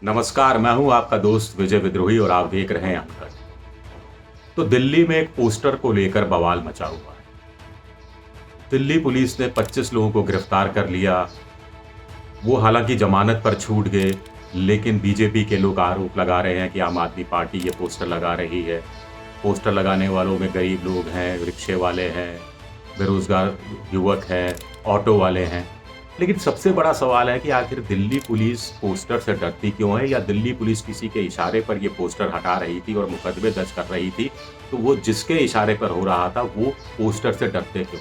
नमस्कार, मैं हूं आपका दोस्त विजय विद्रोही और आप देख रहे हैं अनकट। तो दिल्ली में एक पोस्टर को लेकर बवाल मचा हुआ है। दिल्ली पुलिस ने 25 लोगों को गिरफ्तार कर लिया। वो हालांकि जमानत पर छूट गए, लेकिन बीजेपी के लोग आरोप लगा रहे हैं कि आम आदमी पार्टी ये पोस्टर लगा रही है। पोस्टर लगाने वालों में गरीब लोग हैं, रिक्शे वाले हैं, बेरोजगार युवक हैं, ऑटो वाले हैं। लेकिन सबसे बड़ा सवाल है कि आखिर दिल्ली पुलिस पोस्टर से डरती क्यों है, या दिल्ली पुलिस किसी के इशारे पर ये पोस्टर हटा रही थी और मुकदमे दर्ज कर रही थी, तो वो जिसके इशारे पर हो रहा था वो पोस्टर से डरते क्यों?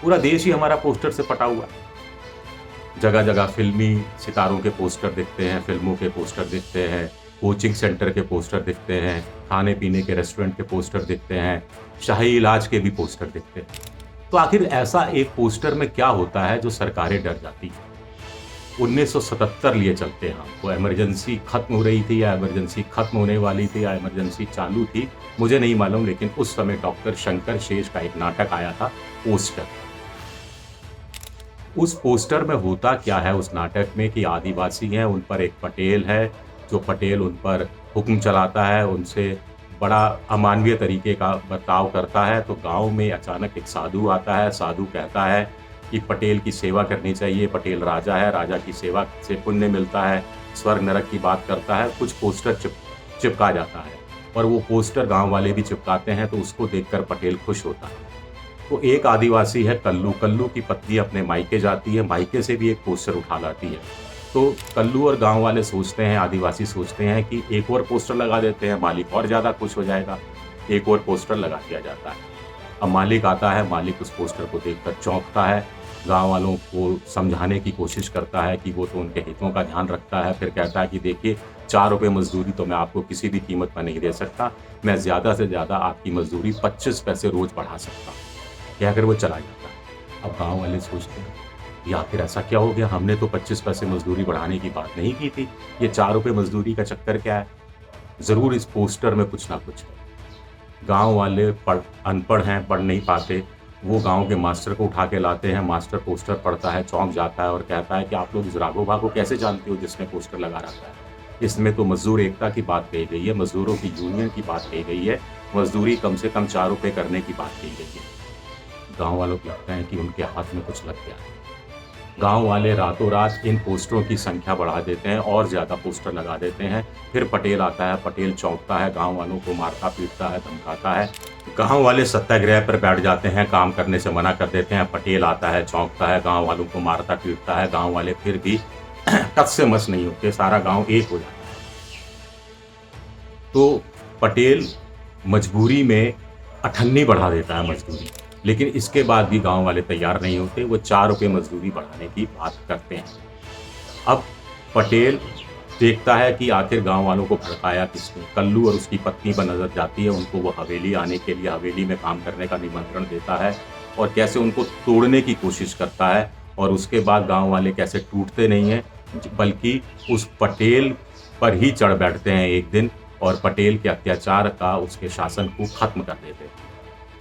पूरा देश ही हमारा पोस्टर से पटा हुआ है। जगह जगह फिल्मी सितारों के पोस्टर दिखते हैं, फिल्मों के पोस्टर दिखते हैं, कोचिंग सेंटर के पोस्टर दिखते हैं, खाने पीने के रेस्टोरेंट के पोस्टर दिखते हैं, शाही इलाज के भी पोस्टर दिखते हैं। तो आखिर ऐसा एक पोस्टर में क्या होता है जो सरकारें डर जाती हैं? 1977 लिए चलते हैं हम, वो इमरजेंसी खत्म हो रही थी या इमरजेंसी खत्म होने वाली थी या इमरजेंसी चालू थी, मुझे नहीं मालूम, लेकिन उस समय डॉक्टर शंकर शेष का एक नाटक आया था, पोस्टर। उस पोस्टर में होता क्या है उस नाटक में कि आदिवासी हैं, उन पर एक पटेल है, जो पटेल उन पर हुक्म चलाता है, उनसे बड़ा अमानवीय तरीके का बर्ताव करता है। तो गाँव में अचानक एक साधु आता है, साधु कहता है कि पटेल की सेवा करनी चाहिए, पटेल राजा है, राजा की सेवा से पुण्य मिलता है, स्वर्ग नरक की बात करता है। कुछ पोस्टर चिपका जाता है और वो पोस्टर गाँव वाले भी चिपकाते हैं, तो उसको देखकर पटेल खुश होता है। तो एक आदिवासी है कल्लू, कल्लू की पत्नी अपने मायके जाती है, मायके से भी एक पोस्टर उठा लाती है। तो कल्लू और गांव वाले सोचते हैं, आदिवासी सोचते हैं कि एक और पोस्टर लगा देते हैं, मालिक और ज़्यादा खुश हो जाएगा। एक और पोस्टर लगा दिया जाता है। अब मालिक आता है, मालिक उस पोस्टर को देखकर चौंकता है, गांव वालों को समझाने की कोशिश करता है कि वो तो उनके हितों का ध्यान रखता है। फिर कहता है कि देखिए, 4 रुपये मजदूरी तो मैं आपको किसी भी कीमत पर नहीं दे सकता, मैं ज़्यादा से ज़्यादा आपकी मजदूरी 25 पैसे रोज़ बढ़ा सकता हूँ। कहकर वो चला जाता है। अब गाँव वाले सोचते हैं, या आखिर ऐसा क्या हो गया, हमने तो 25 पैसे मजदूरी बढ़ाने की बात नहीं की थी, ये 4 रुपये मजदूरी का चक्कर क्या है? ज़रूर इस पोस्टर में कुछ ना कुछ है। गाँव वाले अनपढ़ हैं, पढ़ नहीं पाते, वो गाँव के मास्टर को उठा के लाते हैं, मास्टर पोस्टर पढ़ता है, चौंक जाता है और कहता है कि आप लोग इस राघोबा को कैसे जानते हो जिसने पोस्टर लगा रखा है? इसमें तो मज़दूर एकता की बात कही गई है, मज़दूरों की यूनियन की बात कही गई है, मज़दूरी कम से कम 4 रुपये करने की बात कही गई है। गाँव वालों को लगता है कि उनके हाथ में कुछ लग गया है। गाँव वाले रातों रात इन पोस्टरों की संख्या बढ़ा देते हैं और ज़्यादा पोस्टर लगा देते हैं। फिर पटेल आता है, पटेल चौंकता है, गाँव वालों को मारता पीटता है, धमकाता है। गाँव वाले सत्याग्रह पर बैठ जाते हैं, काम करने से मना कर देते हैं। पटेल आता है, चौंकता है, गाँव वालों को मारता पीटता है। गाँव वाले फिर भी टस से मस नहीं होते, सारा गाँव एक हो जाता है। तो पटेल मजबूरी में अठन्नी बढ़ा देता है मजदूरी, लेकिन इसके बाद भी गाँव वाले तैयार नहीं होते, वो 4 रुपये मजदूरी बढ़ाने की बात करते हैं। अब पटेल देखता है कि आखिर गाँव वालों को भड़काया किसने। कल्लू और उसकी पत्नी पर नज़र जाती है, उनको वो हवेली आने के लिए, हवेली में काम करने का निमंत्रण देता है और कैसे उनको तोड़ने की कोशिश करता है। और उसके बाद गाँव वाले कैसे टूटते नहीं हैं, बल्कि उस पटेल पर ही चढ़ बैठते हैं एक दिन और पटेल के अत्याचार का, उसके शासन को ख़त्म कर देते हैं।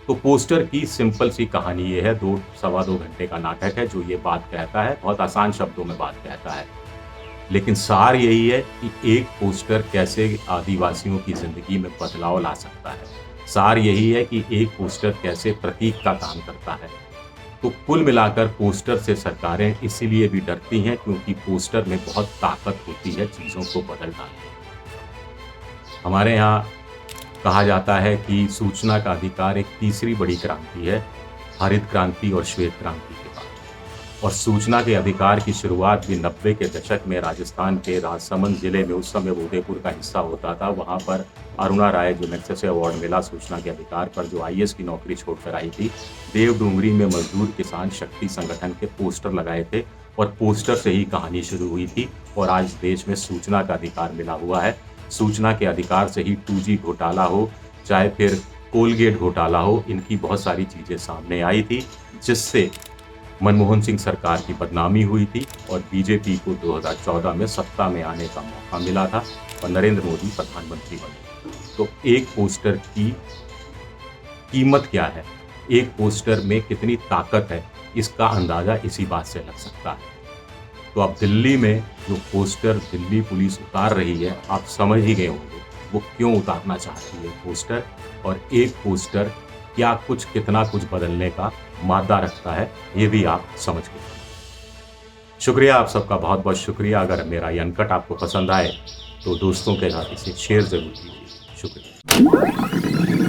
तो पोस्टर की सिंपल सी कहानी ये है, 2 सवा 2 घंटे का नाटक है जो ये बात कहता है, बहुत आसान शब्दों में बात कहता है। लेकिन सार यही है कि एक पोस्टर कैसे आदिवासियों की ज़िंदगी में बदलाव ला सकता है। सार यही है कि एक पोस्टर कैसे प्रतीक का काम करता है। तो कुल मिलाकर पोस्टर से सरकारें इसीलिए भी डरती हैं क्योंकि पोस्टर में बहुत ताकत होती है चीज़ों को बदल डालने। हमारे यहाँ कहा जाता है कि सूचना का अधिकार एक तीसरी बड़ी क्रांति है, हरित क्रांति और श्वेत क्रांति के बाद। और सूचना के अधिकार की शुरुआत भी 90 के दशक में राजस्थान के राजसमंद जिले में, उस समय उदयपुर का हिस्सा होता था, वहाँ पर अरुणा राय, जो मैग्सेसे अवार्ड मिला सूचना के अधिकार पर, जो IAS की नौकरी छोड़कर आई थी, देवडूंगरी में मजदूर किसान शक्ति संगठन के पोस्टर लगाए थे और पोस्टर से ही कहानी शुरू हुई थी। और आज देश में सूचना का अधिकार मिला हुआ है। सूचना के अधिकार से ही 2G घोटाला हो, चाहे फिर कोलगेट घोटाला हो, इनकी बहुत सारी चीज़ें सामने आई थी, जिससे मनमोहन सिंह सरकार की बदनामी हुई थी और बीजेपी को 2014 में सत्ता में आने का मौका मिला था और नरेंद्र मोदी प्रधानमंत्री बने। तो एक पोस्टर की कीमत क्या है, एक पोस्टर में कितनी ताकत है, इसका अंदाज़ा इसी बात से लग सकता है। तो अब दिल्ली में जो पोस्टर दिल्ली पुलिस उतार रही है, आप समझ ही गए होंगे वो क्यों उतारना चाहती है पोस्टर, और एक पोस्टर क्या कुछ कितना कुछ बदलने का मादा रखता है, ये भी आप समझ गए। शुक्रिया आप सबका, बहुत बहुत शुक्रिया। अगर मेरा ये अनकट आपको पसंद आए तो दोस्तों के साथ इसे शेयर ज़रूर कीजिए। शुक्रिया।